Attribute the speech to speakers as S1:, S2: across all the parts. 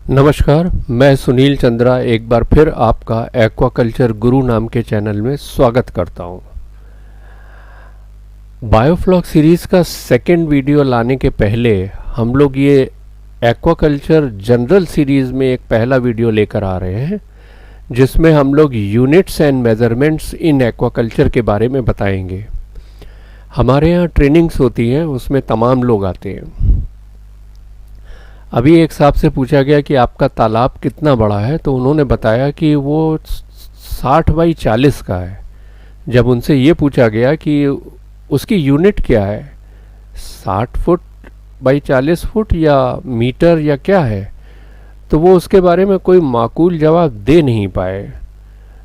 S1: नमस्कार, मैं सुनील चंद्रा एक बार फिर आपका एक्वाकल्चर गुरु नाम के चैनल में स्वागत करता हूं। बायोफ्लॉक सीरीज़ का सेकंड वीडियो लाने के पहले हम लोग ये एक्वाकल्चर जनरल सीरीज़ में एक पहला वीडियो लेकर आ रहे हैं, जिसमें हम लोग units and measurements in aquaculture के बारे में बताएंगे। हमारे यहाँ ट्रेनिंग्स होती हैं, उसमें तमाम लोग आते हैं। अभी एक साहब से पूछा गया कि आपका तालाब कितना बड़ा है, तो उन्होंने बताया कि वो 60 बाई 40 का है। जब उनसे ये पूछा गया कि उसकी यूनिट क्या है, 60 फुट बाई 40 फुट या मीटर या क्या है, तो वो उसके बारे में कोई माकूल जवाब दे नहीं पाए।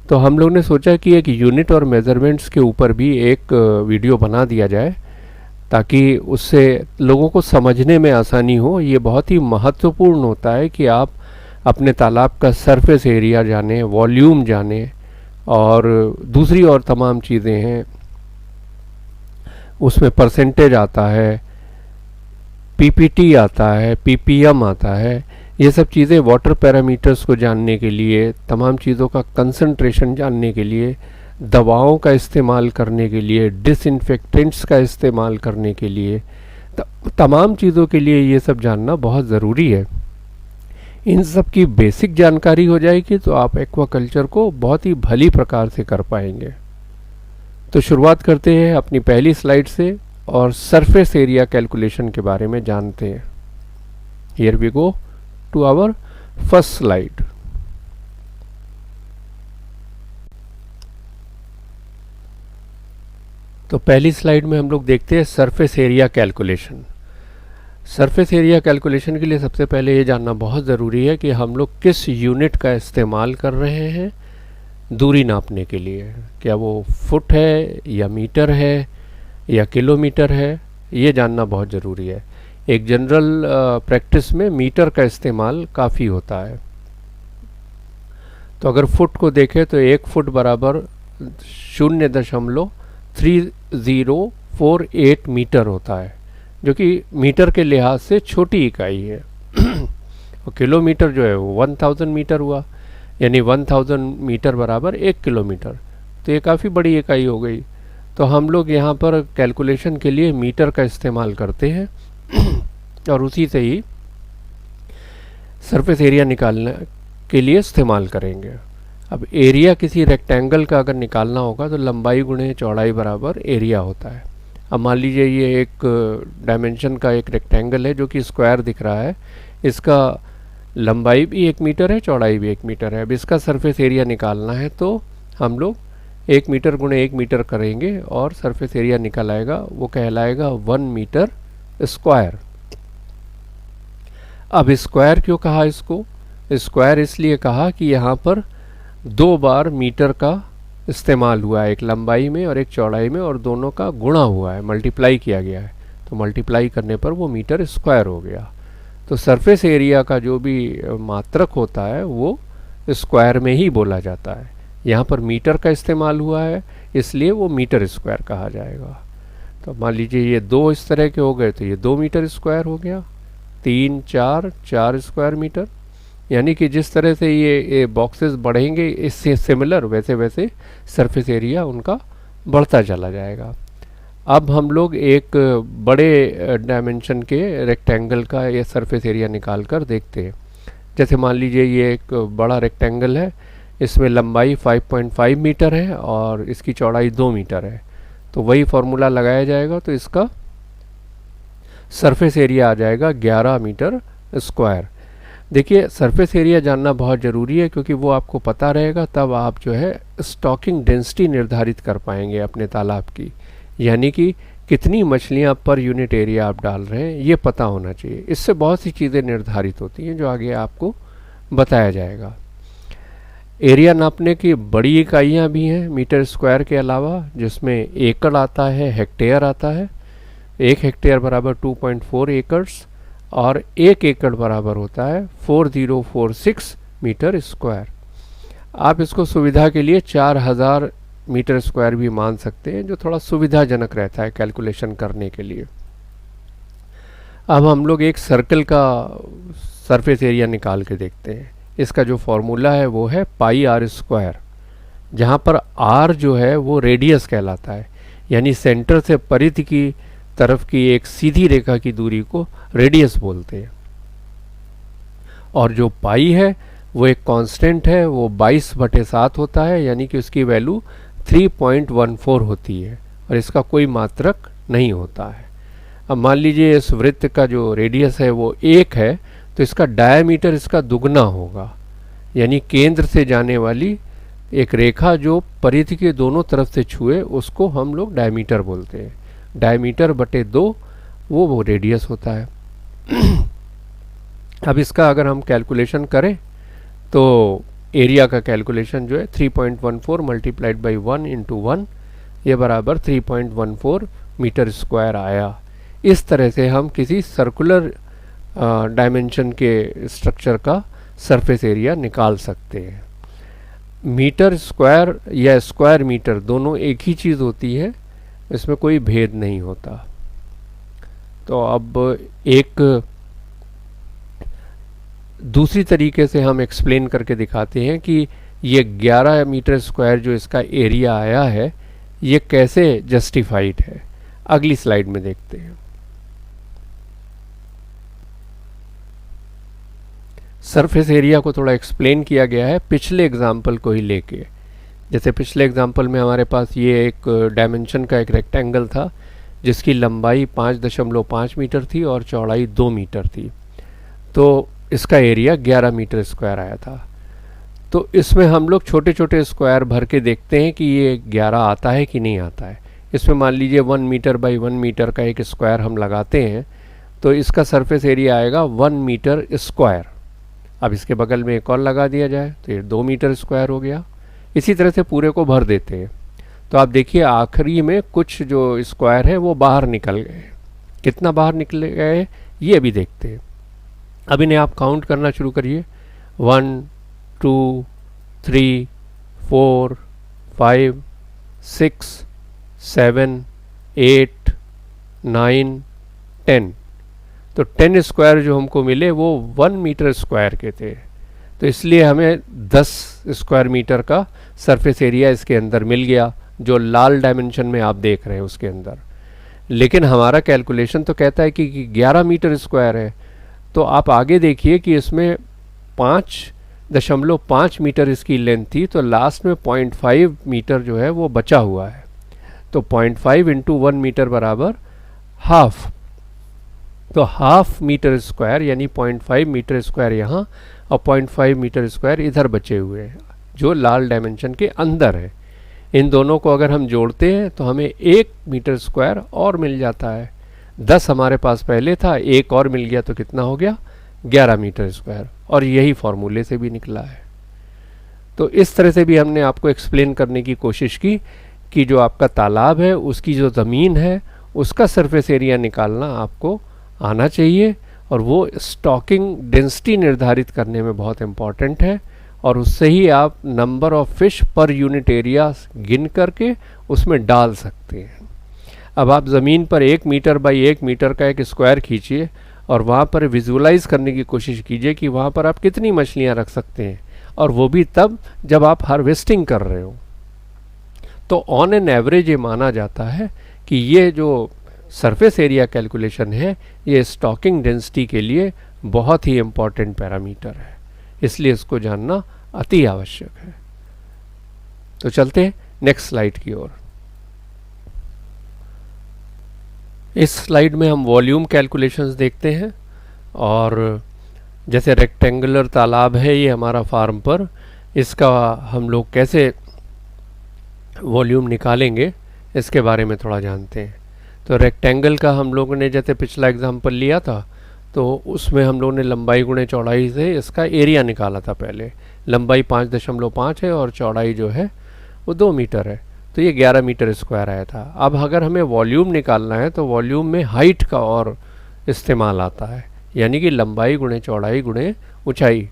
S1: तो हम लोग ने सोचा कि एक यूनिट और मेज़रमेंट्स के ऊपर भी एक वीडियो बना दिया जाए, ताकि उससे लोगों को समझने में आसानी हो। ये बहुत ही महत्वपूर्ण होता है कि आप अपने तालाब का सरफेस एरिया जानें, वॉल्यूम जानें, और दूसरी और तमाम चीज़ें हैं। उसमें परसेंटेज आता है, पीपीटी आता है, पीपीएम आता है। ये सब चीज़ें वाटर पैरामीटर्स को जानने के लिए, तमाम चीज़ों का कंसंट्रेशन जानने के लिए, दवाओं का इस्तेमाल करने के लिए, डिसइंफेक्टेंट्स का इस्तेमाल करने के लिए, तमाम चीज़ों के लिए ये सब जानना बहुत ज़रूरी है। इन सब की बेसिक जानकारी हो जाएगी तो आप एक्वाकल्चर को बहुत ही भली प्रकार से कर पाएंगे। तो शुरुआत करते हैं अपनी पहली स्लाइड से और सरफेस एरिया कैलकुलेशन के बारे में जानते हैं। Here we go to our first slide. तो पहली स्लाइड में हम लोग देखते हैं surface area calculation. Surface area calculation के लिए सबसे पहले ये जानना बहुत ज़रूरी है कि हम लोग किस यूनिट का इस्तेमाल कर रहे हैं दूरी नापने के लिए। क्या वो फुट है या मीटर है या किलोमीटर है, ये जानना बहुत ज़रूरी है। एक जनरल प्रैक्टिस में मीटर का इस्तेमाल काफ़ी होता है। तो अगर फुट को देखें तो 1 फुट बराबर 0.3048 मीटर होता है, जो कि मीटर के लिहाज से छोटी इकाई है। और किलोमीटर जो है वो 1000 मीटर हुआ, यानी 1000 मीटर बराबर 1 किलोमीटर। तो ये काफ़ी बड़ी इकाई हो गई। तो हम लोग यहाँ पर कैलकुलेशन के लिए मीटर का इस्तेमाल करते हैं और उसी से ही सरफेस एरिया निकालने के लिए इस्तेमाल करेंगे। अब एरिया किसी रेक्टेंगल का अगर निकालना होगा तो लंबाई गुणे चौड़ाई बराबर एरिया होता है। अब मान लीजिए ये एक डायमेंशन का एक रेक्टेंगल है जो कि स्क्वायर दिख रहा है। इसका लंबाई भी 1 मीटर है, चौड़ाई भी 1 मीटर है। अब इसका सरफेस एरिया निकालना है तो हम लोग 1 मीटर गुणे 1 मीटर करेंगे और सरफेस एरिया निकल आएगा, वो कहलाएगा 1 मीटर स्क्वायर। अब स्क्वायर क्यों कहा इसको? स्क्वायर इसलिए कहा कि यहाँ पर 2 बार मीटर का इस्तेमाल हुआ है, एक लंबाई में और एक चौड़ाई में, और दोनों का गुणा हुआ है, मल्टीप्लाई किया गया है। तो मल्टीप्लाई करने पर वो मीटर स्क्वायर हो गया। तो सरफेस एरिया का जो भी मात्रक होता है वो स्क्वायर में ही बोला जाता है। यहाँ पर मीटर का इस्तेमाल हुआ है, इसलिए वो मीटर स्क्वायर कहा जाएगा। तो मान लीजिए ये 2 इस तरह के हो गए तो ये 2 मीटर स्क्वायर हो गया, 3 4 स्क्वायर मीटर। यानी कि जिस तरह से ये बॉक्सेस बढ़ेंगे इससे सिमिलर, वैसे वैसे सरफेस एरिया उनका बढ़ता चला जाएगा। अब हम लोग एक बड़े डायमेंशन के रेक्टेंगल का ये सरफेस एरिया निकाल कर देखते हैं। जैसे मान लीजिए ये एक बड़ा रेक्टेंगल है, इसमें लंबाई 5.5 मीटर है और इसकी चौड़ाई 2 मीटर है। तो वही फॉर्मूला लगाया जाएगा तो इसका सरफेस एरिया आ जाएगा 11 मीटर स्क्वायर। देखिए, सरफेस एरिया जानना बहुत ज़रूरी है, क्योंकि वो आपको पता रहेगा तब आप जो है स्टॉकिंग डेंसिटी निर्धारित कर पाएंगे अपने तालाब की। यानी कि कितनी मछलियाँ पर यूनिट एरिया आप डाल रहे हैं ये पता होना चाहिए। इससे बहुत सी चीज़ें निर्धारित होती हैं जो आगे आपको बताया जाएगा। एरिया नापने की बड़ी इकाइयाँ भी हैं मीटर स्क्वायर के अलावा, जिसमें एकड़ आता है, हेक्टेयर आता है। 1 हेक्टेयर बराबर 2.4 एकड़्स और 1 एकड़ बराबर होता है 4046 मीटर स्क्वायर। आप इसको सुविधा के लिए 4000 मीटर स्क्वायर भी मान सकते हैं, जो थोड़ा सुविधाजनक रहता है कैलकुलेशन करने के लिए। अब हम लोग एक सर्कल का सरफेस एरिया निकाल के देखते हैं। इसका जो फॉर्मूला है वो है पाई आर स्क्वायर, जहाँ पर आर जो है वो रेडियस कहलाता है, यानी सेंटर से परिधि की तरफ की एक सीधी रेखा की दूरी को रेडियस बोलते हैं। और जो पाई है वो एक कांस्टेंट है, वो 22/7 होता है, यानी कि उसकी वैल्यू 3.14 होती है और इसका कोई मात्रक नहीं होता है। अब मान लीजिए इस वृत्त का जो रेडियस है वो 1 है, तो इसका डायमीटर इसका दुगना होगा, यानी केंद्र से जाने वाली एक रेखा जो परिधि के दोनों तरफ से छुए उसको हम लोग डायमीटर बोलते हैं। डायमीटर बटे 2 वो रेडियस होता है। अब इसका अगर हम कैलकुलेशन करें तो एरिया का कैलकुलेशन जो है 3.14 मल्टीप्लाइड बाई 1 इंटू 1, ये बराबर 3.14 मीटर स्क्वायर आया। इस तरह से हम किसी सर्कुलर डायमेंशन के स्ट्रक्चर का सरफेस एरिया निकाल सकते हैं। मीटर स्क्वायर या स्क्वायर मीटर दोनों एक ही चीज़ होती है, इसमें कोई भेद नहीं होता। तो अब एक दूसरी तरीके से हम एक्सप्लेन करके दिखाते हैं कि ये 11 मीटर स्क्वायर जो इसका एरिया आया है ये कैसे जस्टिफाइड है। अगली स्लाइड में देखते हैं। सरफेस एरिया को थोड़ा एक्सप्लेन किया गया है पिछले एग्जाम्पल को ही लेके। जैसे पिछले एग्जाम्पल में हमारे पास ये एक डायमेंशन का एक रेक्टेंगल था जिसकी लंबाई 5.5 मीटर थी और चौड़ाई 2 मीटर थी, तो इसका एरिया 11 मीटर स्क्वायर आया था। तो इसमें हम लोग छोटे छोटे स्क्वायर भर के देखते हैं कि ये 11 आता है कि नहीं आता है। इसमें मान लीजिए 1 मीटर बाई 1 मीटर का एक स्क्वायर हम लगाते हैं तो इसका सरफेस एरिया आएगा 1 मीटर स्क्वायर। अब इसके बगल में एक और लगा दिया जाए तो ये 2 मीटर स्क्वायर हो गया। इसी तरह से पूरे को भर देते हैं। तो आप देखिए आखिरी में कुछ जो स्क्वायर है वो बाहर निकल गए। कितना बाहर निकल गए ये अभी देखते हैं। अब इन्हें आप काउंट करना शुरू करिए। 1 2 3 4 5 6 7 8 9 10। तो 10 स्क्वायर जो हमको मिले वो 1 मीटर स्क्वायर के थे, तो इसलिए हमें 10 स्क्वायर मीटर का सरफेस एरिया इसके अंदर मिल गया जो लाल डायमेंशन में आप देख रहे हैं उसके अंदर। लेकिन हमारा कैलकुलेशन तो कहता है कि 11 मीटर स्क्वायर है। तो आप आगे देखिए कि इसमें 5.5 मीटर इसकी लेंथ थी, तो लास्ट में 0.5 मीटर जो है वो बचा हुआ है। तो 0.5 इंटू 1 मीटर बराबर हाफ। तो हाफ मीटर स्क्वायर यानी 0.5 मीटर स्क्वायर यहाँ और 0.5 मीटर स्क्वायर इधर बचे हुए हैं जो लाल डायमेंशन के अंदर है। इन दोनों को अगर हम जोड़ते हैं तो हमें 1 मीटर स्क्वायर और मिल जाता है। 10 हमारे पास पहले था, एक और मिल गया तो कितना हो गया 11 मीटर स्क्वायर, और यही फॉर्मूले से भी निकला है। तो इस तरह से भी हमने आपको एक्सप्लेन करने की कोशिश की कि जो आपका तालाब है उसकी जो ज़मीन है उसका सरफेस एरिया निकालना आपको आना चाहिए, और वो स्टॉकिंग डेंसिटी निर्धारित करने में बहुत इम्पॉर्टेंट है, और उससे ही आप number of fish per unit area गिन करके उसमें डाल सकते हैं। अब आप ज़मीन पर 1 मीटर बाई 1 मीटर का एक स्क्वायर खींचिए और वहाँ पर विजुअलाइज करने की कोशिश कीजिए कि वहाँ पर आप कितनी मछलियाँ रख सकते हैं, और वो भी तब जब आप हार्वेस्टिंग कर रहे हो। तो ऑन एन एवरेज ये माना जाता है कि ये जो सरफेस एरिया कैलकुलेशन है ये स्टॉकिंग डेंसिटी के लिए बहुत ही इम्पॉर्टेंट पैरामीटर है, इसलिए इसको जानना अति आवश्यक है। तो चलते हैं नेक्स्ट स्लाइड की ओर। इस स्लाइड में हम वॉल्यूम कैलकुलेशंस देखते हैं, और जैसे रेक्टेंगुलर तालाब है ये हमारा फार्म पर, इसका हम लोग कैसे वॉल्यूम निकालेंगे इसके बारे में थोड़ा जानते हैं। तो रेक्टेंगल का हम लोगों ने जैसे पिछला एग्जांपल लिया था तो उसमें हम लोगों ने लंबाई गुणे चौड़ाई से इसका एरिया निकाला था। पहले लंबाई 5.5 है और चौड़ाई जो है वो 2 मीटर है, तो ये 11 मीटर स्क्वायर आया था। अब अगर हमें वॉल्यूम निकालना है तो वॉल्यूम में हाइट का और इस्तेमाल आता है, यानी कि लंबाई गुणे चौड़ाई गुणे ऊंचाई।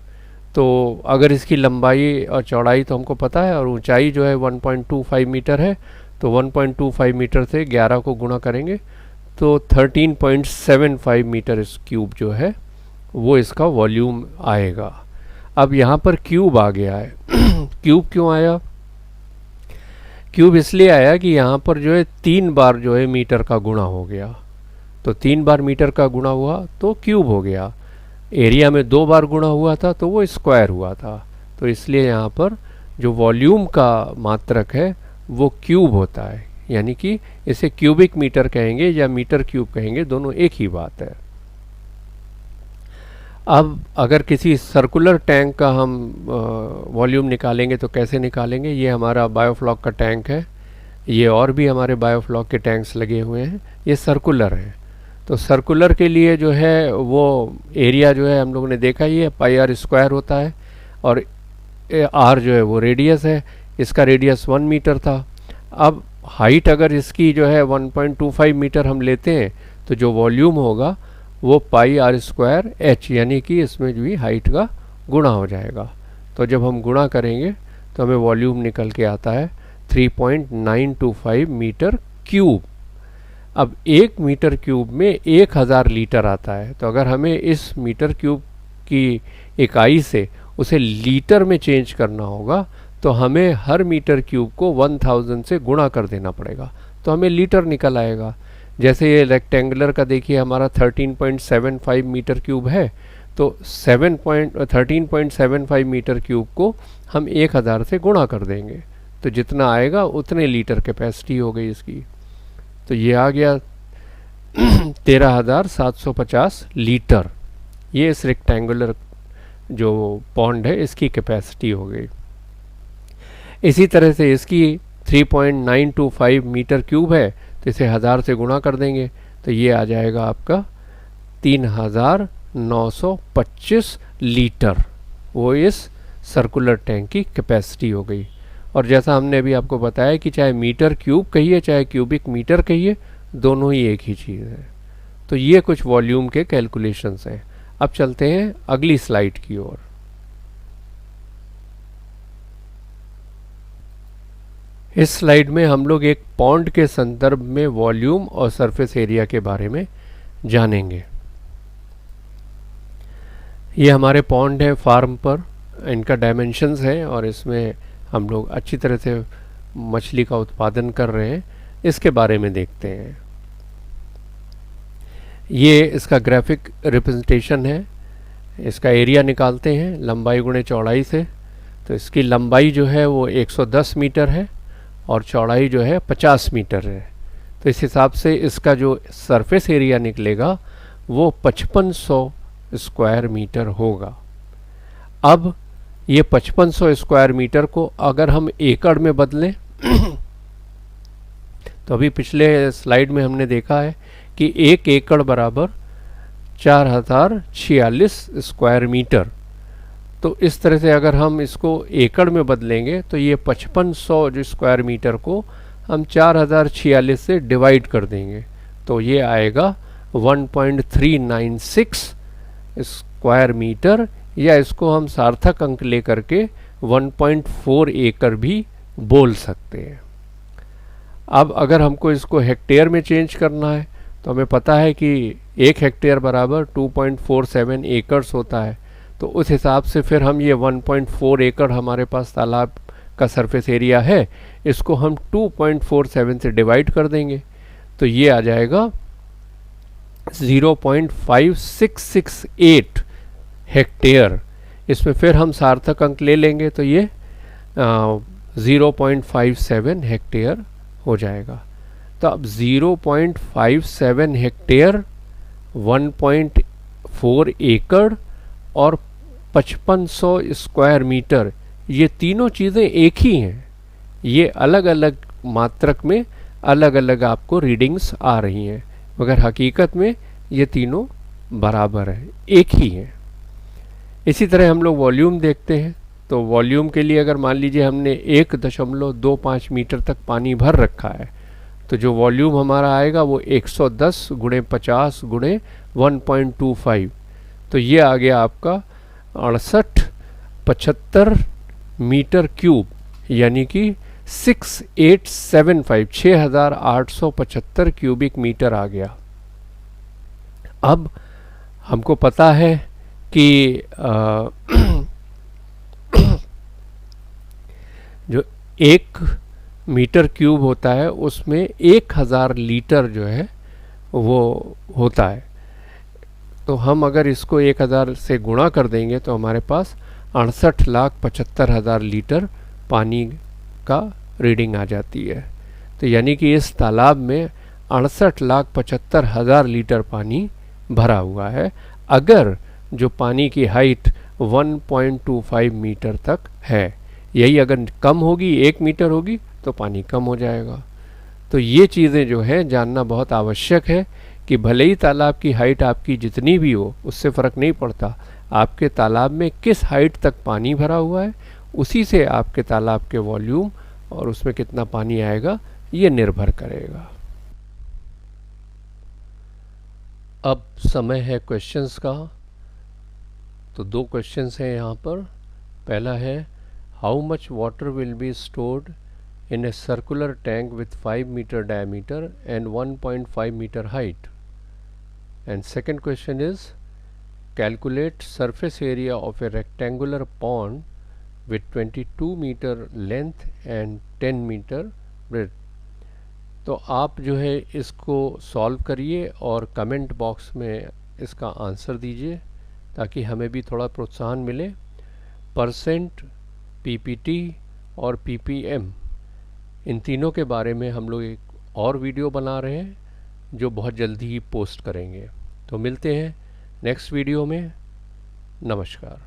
S1: तो अगर इसकी लंबाई और चौड़ाई तो हमको पता है और ऊंचाई जो है 1.25 मीटर है, तो 1.25 मीटर से 11 को गुणा करेंगे तो 13.75 मीटर इस क्यूब जो है वो इसका वॉल्यूम आएगा। अब यहाँ पर क्यूब आ गया है। क्यूब क्यों आया? क्यूब इसलिए आया कि यहाँ पर जो है 3 बार जो है मीटर का गुणा हो गया, तो 3 बार मीटर का गुणा हुआ तो क्यूब हो गया। एरिया में 2 बार गुणा हुआ था तो वो स्क्वायर हुआ था, तो इसलिए यहाँ पर जो वॉल्यूम का मात्रक है वो क्यूब होता है, यानी कि इसे क्यूबिक मीटर कहेंगे या मीटर क्यूब कहेंगे, दोनों एक ही बात है। अब अगर किसी सर्कुलर टैंक का हम वॉल्यूम निकालेंगे तो कैसे निकालेंगे? ये हमारा बायोफ्लॉक का टैंक है, ये और भी हमारे बायोफ्लॉक के टैंक्स लगे हुए हैं, ये सर्कुलर है। तो सर्कुलर के लिए जो है वो एरिया जो है हम लोगों ने देखा ही है, पाई आर स्क्वायर होता है, और आर जो है वो रेडियस है, इसका रेडियस 1 मीटर था। अब हाइट अगर इसकी जो है 1.25 मीटर हम लेते हैं तो जो वॉल्यूम होगा वो पाई आर स्क्वायर एच, यानी कि इसमें भी हाइट का गुणा हो जाएगा। तो जब हम गुणा करेंगे तो हमें वॉल्यूम निकल के आता है 3.925 मीटर क्यूब। अब 1 मीटर क्यूब में 1000 लीटर आता है, तो अगर हमें इस मीटर क्यूब की इकाई से उसे लीटर में चेंज करना होगा तो हमें हर मीटर क्यूब को 1000 से गुणा कर देना पड़ेगा, तो हमें लीटर निकल आएगा। जैसे ये रेक्टेंगुलर का देखिए हमारा 13.75 मीटर क्यूब है, तो 13.75 मीटर क्यूब को हम 1000 से गुणा कर देंगे तो जितना आएगा उतने लीटर कैपेसिटी हो गई इसकी। तो ये आ गया 13,750 लीटर, ये इस रेक्टेंगुलर जो पॉन्ड है इसकी कैपेसिटी हो गई। इसी तरह से इसकी 3.925 मीटर क्यूब है, तो इसे 1000 से गुणा कर देंगे तो ये आ जाएगा आपका 3925 लीटर, वो इस सर्कुलर टैंक की कैपेसिटी हो गई। और जैसा हमने अभी आपको बताया कि चाहे मीटर क्यूब कहिए चाहे क्यूबिक मीटर कहिए, दोनों ही एक ही चीज़ है। तो ये कुछ वॉल्यूम के कैलकुलेशंस हैं। अब चलते हैं अगली स्लाइड की ओर। इस स्लाइड में हम लोग एक पॉन्ड के संदर्भ में वॉल्यूम और सरफेस एरिया के बारे में जानेंगे। ये हमारे पॉन्ड है फार्म पर, इनका डायमेंशंस है और इसमें हम लोग अच्छी तरह से मछली का उत्पादन कर रहे हैं, इसके बारे में देखते हैं। ये इसका ग्राफिक रिप्रेजेंटेशन है, इसका एरिया निकालते हैं लंबाई गुणे चौड़ाई से। तो इसकी लंबाई जो है वो 110 मीटर है और चौड़ाई जो है 50 मीटर है, तो इस हिसाब से इसका जो सरफेस एरिया निकलेगा वो 5500 स्क्वायर मीटर होगा। अब ये 5500 स्क्वायर मीटर को अगर हम एकड़ में बदलें तो अभी पिछले स्लाइड में हमने देखा है कि 1 एकड़ बराबर 4046 स्क्वायर मीटर। तो इस तरह से अगर हम इसको एकड़ में बदलेंगे तो ये 5500 जो स्क्वायर मीटर को हम 4046 से डिवाइड कर देंगे तो ये आएगा 1.396 स्क्वायर मीटर, या इसको हम सार्थक अंक लेकर के 1.4 एकड़ भी बोल सकते हैं। अब अगर हमको इसको हेक्टेयर में चेंज करना है तो हमें पता है कि 1 हेक्टेयर बराबर 2.47 एकड़्स होता है, तो उस हिसाब से फिर हम ये 1.4 एकड़ हमारे पास तालाब का सरफेस एरिया है, इसको हम 2.47 से डिवाइड कर देंगे तो ये आ जाएगा 0.5668 हेक्टेयर। इसमें फिर हम सार्थक अंक ले लेंगे तो ये 0.57 हेक्टेयर हो जाएगा। तो अब 0.57 हेक्टेयर, 1.4 एकड़ और 5500 स्क्वायर मीटर, ये तीनों चीज़ें एक ही हैं। ये अलग अलग मात्रक में अलग अलग आपको रीडिंग्स आ रही हैं, मगर हकीकत में ये तीनों बराबर हैं, एक ही हैं। इसी तरह हम लोग वॉल्यूम देखते हैं। तो वॉल्यूम के लिए अगर मान लीजिए हमने 1.25 मीटर तक पानी भर रखा है तो जो वॉल्यूम हमारा आएगा वो 110 गुणे 50 गुणे 1.25, तो ये आ गया आपका 6875 मीटर क्यूब, यानी कि 6875 6875 क्यूबिक मीटर आ गया। अब हमको पता है कि जो 1 मीटर क्यूब होता है उसमें 1000 लीटर जो है वो होता है। तो हम अगर इसको 1000 से गुणा कर देंगे तो हमारे पास 68,75,000 लीटर पानी का रीडिंग आ जाती है। तो यानी कि इस तालाब में 68,75,000 लीटर पानी भरा हुआ है, अगर जो पानी की हाइट 1.25 मीटर तक है। यही अगर कम होगी, 1 मीटर होगी, तो पानी कम हो जाएगा। तो ये चीज़ें जो है जानना बहुत आवश्यक है कि भले ही तालाब की हाइट आपकी जितनी भी हो, उससे फ़र्क नहीं पड़ता, आपके तालाब में किस हाइट तक पानी भरा हुआ है, उसी से आपके तालाब के वॉल्यूम और उसमें कितना पानी आएगा ये निर्भर करेगा। अब समय है क्वेश्चंस का। तो 2 क्वेश्चंस हैं यहाँ पर। पहला है, how much water will be stored in a circular tank with 5 meter diameter and 1.5 meter height? And second question is, calculate surface area of a rectangular pond with 22 meter length and 10 meter breadth. तो आप जो है इसको solve करिए और comment box में इसका answer दीजिए ताकि हमें भी थोड़ा प्रोत्साहन मिले। परसेंट, पीपीटी और पीपीएम, इन तीनों के बारे में हम लोग एक और वीडियो बना रहे हैं जो बहुत जल्दी ही पोस्ट करेंगे। तो मिलते हैं नेक्स्ट वीडियो में। नमस्कार।